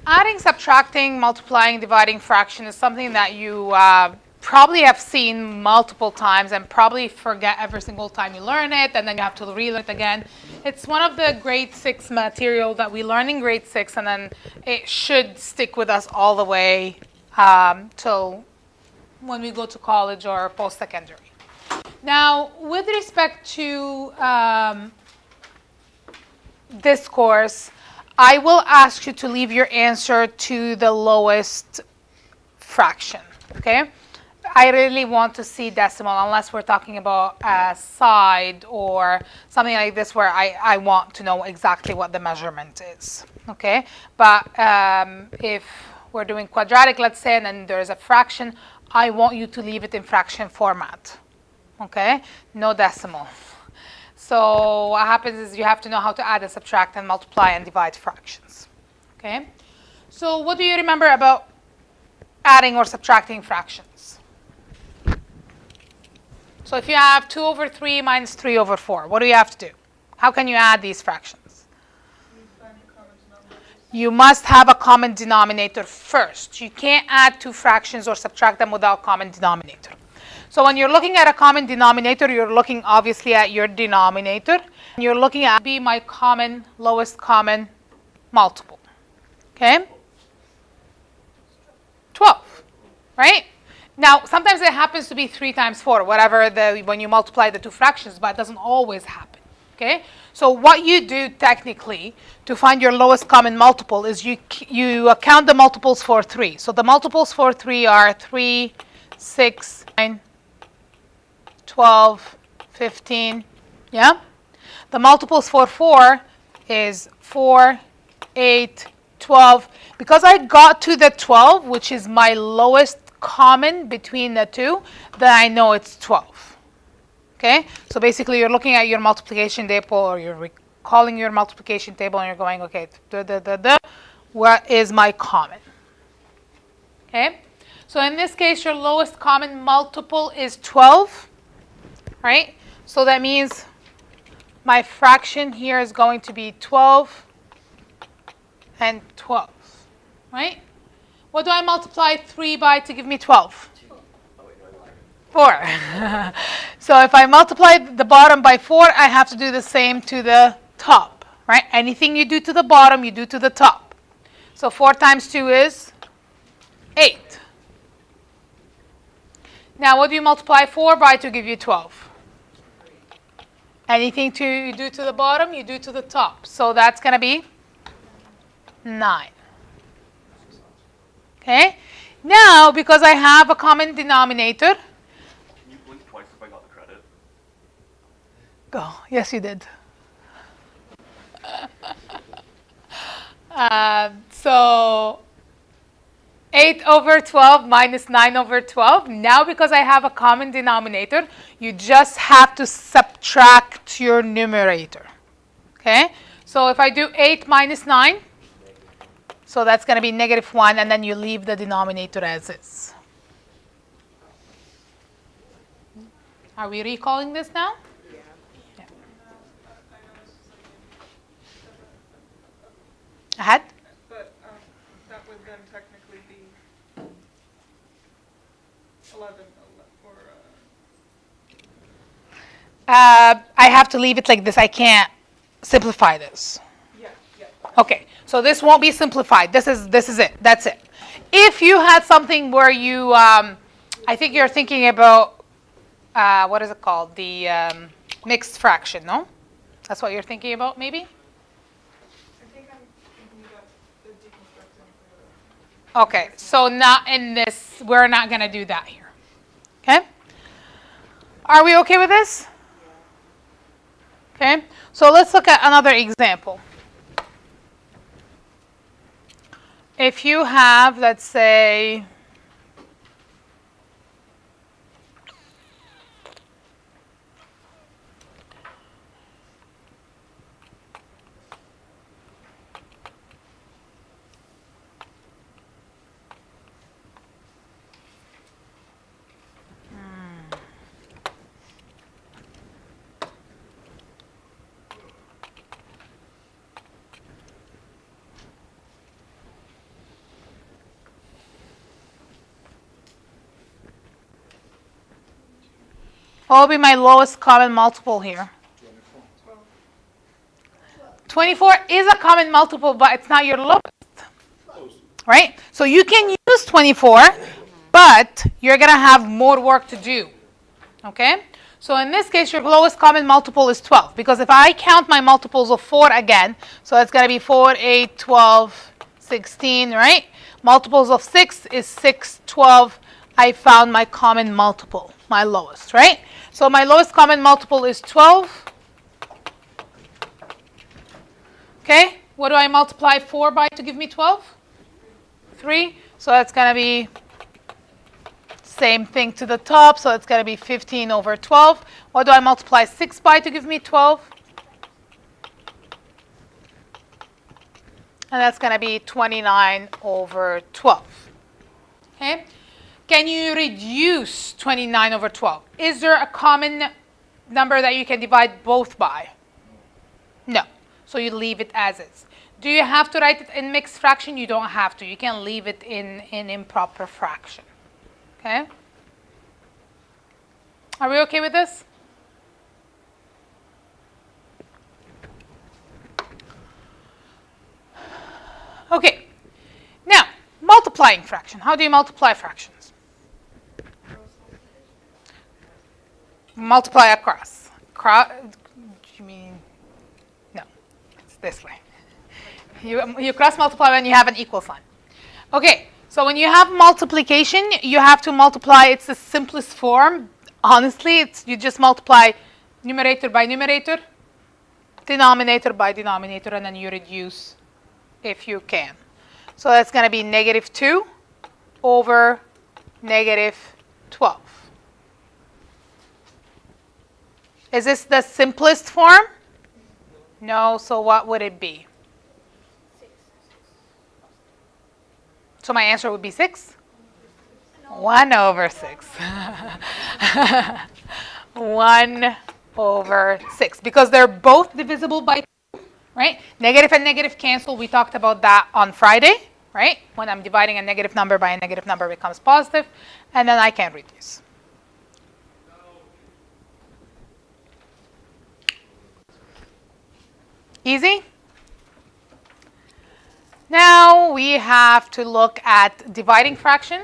Adding, subtracting, multiplying, dividing fraction is something that you probably have seen multiple times and probably forget every single time you learn it, and then you have to relearn it again. It's one of the grade 6 material that we learn in grade 6, and then it should stick with us all the way till when we go to college or post-secondary. Now, with respect to this course, I will ask you to leave your answer to the lowest fraction, okay? I really want to see decimal unless we're talking about a side or something like this where I want to know exactly what the measurement is, okay? But if we're doing quadratic, let's say, and then there's a fraction, I want you to leave it in fraction format, okay? No decimal. So what happens is you have to know how to add and subtract and multiply and divide fractions, okay? So what do you remember about adding or subtracting fractions? So if you have 2 over 3 minus 3 over 4, what do you have to do? How can you add these fractions? You must have a common denominator first. You can't add two fractions or subtract them without common denominator. So when you're looking at a common denominator, you're looking obviously at your denominator. You're looking at be my common, lowest common multiple. Okay? 12, right? Now, sometimes it happens to be 3 times 4, whatever when you multiply the two fractions, but it doesn't always happen. Okay? So what you do technically to find your lowest common multiple is you count the multiples for 3. So the multiples for 3 are 3, 6, 9, 12, 15, yeah? The multiples for 4 is 4, 8, 12. Because I got to the 12, which is my lowest common between the two, then I know it's 12. Okay? So basically you're looking at your multiplication table or you're recalling your multiplication table and you're going, okay, what is my common? Okay? So in this case, your lowest common multiple is 12. Right? So that means my fraction here is going to be 12 and 12, right? What do I multiply 3 by to give me 12? 4. So if I multiply the bottom by 4, I have to do the same to the top, right? Anything you do to the bottom, you do to the top. So 4 times 2 is 8. Now what do you multiply 4 by to give you 12? Anything you do to the bottom, you do to the top. So that's going to be 9. Okay? Now, because I have a common denominator. Can you blink twice if I got the credit? Go. Yes, you did. So 8 over 12 minus 9 over 12. Now, because I have a common denominator, you just have to subtract your numerator. Okay? So if I do 8 minus 9, so that's going to be negative 1, and then you leave the denominator as is. Are we recalling this now? Yeah. Ahead? But that would then technically be 11 or... I have to leave it like this. I can't simplify this. Yeah. Okay, so this won't be simplified. This is it. That's it. If you had something where you, I think you're thinking about, what is it called? The mixed fraction, no? That's what you're thinking about, maybe? I think I'm thinking about the deconstructing. Okay, so not in this. We're not going to do that here. Okay? Are we okay with this? Okay, so let's look at another example. If you have, let's say, What will be my lowest common multiple here? 24 is a common multiple, but it's not your lowest, right? So you can use 24, but you're going to have more work to do, okay? So in this case, your lowest common multiple is 12, because if I count my multiples of 4 again, so it's going to be 4, 8, 12, 16, right? Multiples of 6 is 6, 12. I found my common multiple, my lowest, right? So my lowest common multiple is 12. Okay, what do I multiply 4 by to give me 12? 3. So that's going to be same thing to the top. So it's going to be 15 over 12. What do I multiply 6 by to give me 12? And that's going to be 29 over 12. Okay, can you reduce 29 over 12? Is there a common number that you can divide both by? No. So you leave it as is. Do you have to write it in mixed fraction? You don't have to. You can leave it in improper fraction. Okay? Are we okay with this? Okay. Now, multiplying fraction. How do you multiply fractions? Multiply across. You mean? No. It's this way. You cross multiply when you have an equal sign. Okay, so when you have multiplication, you have to multiply. It's the simplest form. Honestly, you just multiply numerator by numerator, denominator by denominator, and then you reduce if you can. So that's going to be negative 2 over negative 12. Is this the simplest form? No, so what would it be? So my answer would be 6? 1 over 6. 1 over 6. Because they're both divisible by 2, right? Negative and negative cancel. We talked about that on Friday, right? When I'm dividing a negative number by a negative number, it becomes positive. And then I can reduce. Easy? Now we have to look at dividing fraction.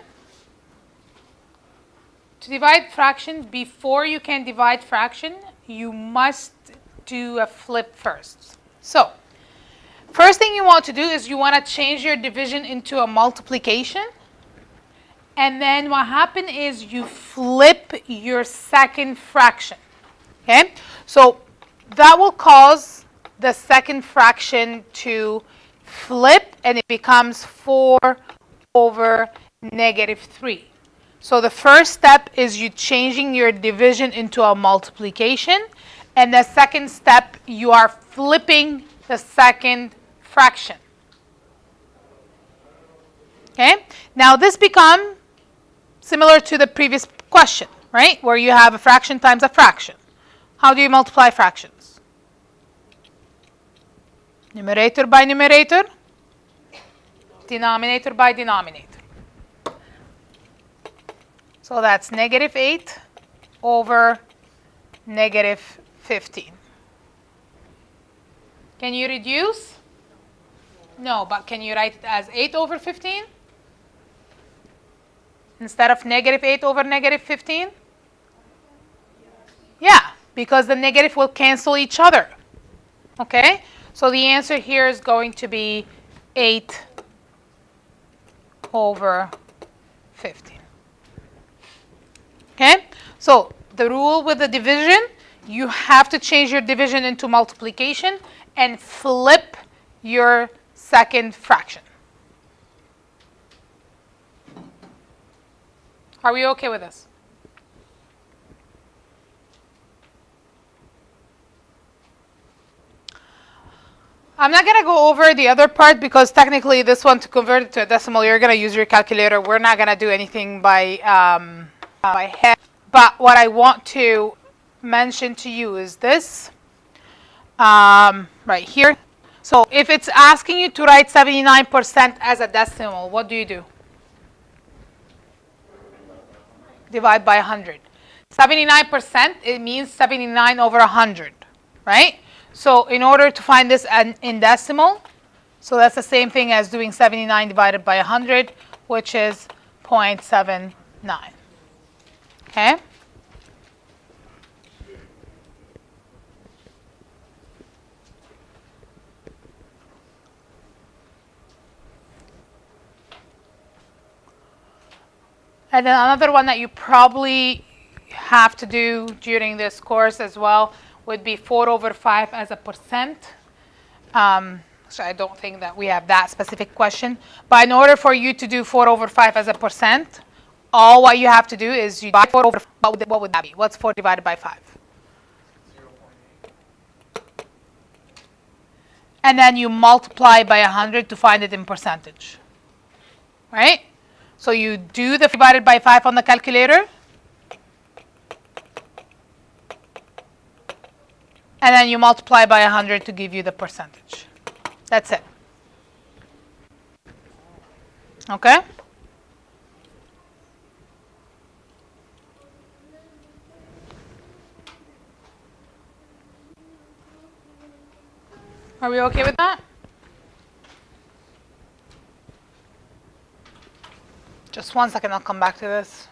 To divide fraction, before you can divide fraction, you must do a flip first. So, first thing you want to do is you want to change your division into a multiplication. And then what happens is you flip your second fraction. Okay? So, that will cause the second fraction to flip, and it becomes 4 over negative 3. So the first step is you changing your division into a multiplication, and the second step you are flipping the second fraction. Okay? Now this becomes similar to the previous question, right? Where you have a fraction times a fraction. How do you multiply fractions? Numerator by numerator, denominator by denominator. So that's negative 8 over negative 15. Can you reduce? No, but can you write it as 8 over 15? Instead of negative 8 over negative 15? Yeah, because the negative will cancel each other. Okay? So the answer here is going to be 8 over 15. Okay? So the rule with the division, you have to change your division into multiplication and flip your second fraction. Are we okay with this? I'm not going to go over the other part because technically this one, to convert it to a decimal, you're going to use your calculator. We're not going to do anything by head. But what I want to mention to you is this right here. So if it's asking you to write 79% as a decimal, what do you do? Divide by 100. 79%, it means 79 over 100, right? So in order to find this in decimal, so that's the same thing as doing 79 divided by 100, which is 0.79. Okay? And then another one that you probably have to do during this course as well would be 4 over 5 as a percent. So I don't think that we have that specific question. But in order for you to do 4 over 5 as a percent, all what you have to do is you divide 4 over 5. What would that be? What's 4 divided by 5? 0.8. And then you multiply by 100 to find it in percentage. Right? So you do the divided by 5 on the calculator. And then you multiply by 100 to give you the percentage. That's it. Okay? Are we okay with that? Just 1 second, I'll come back to this.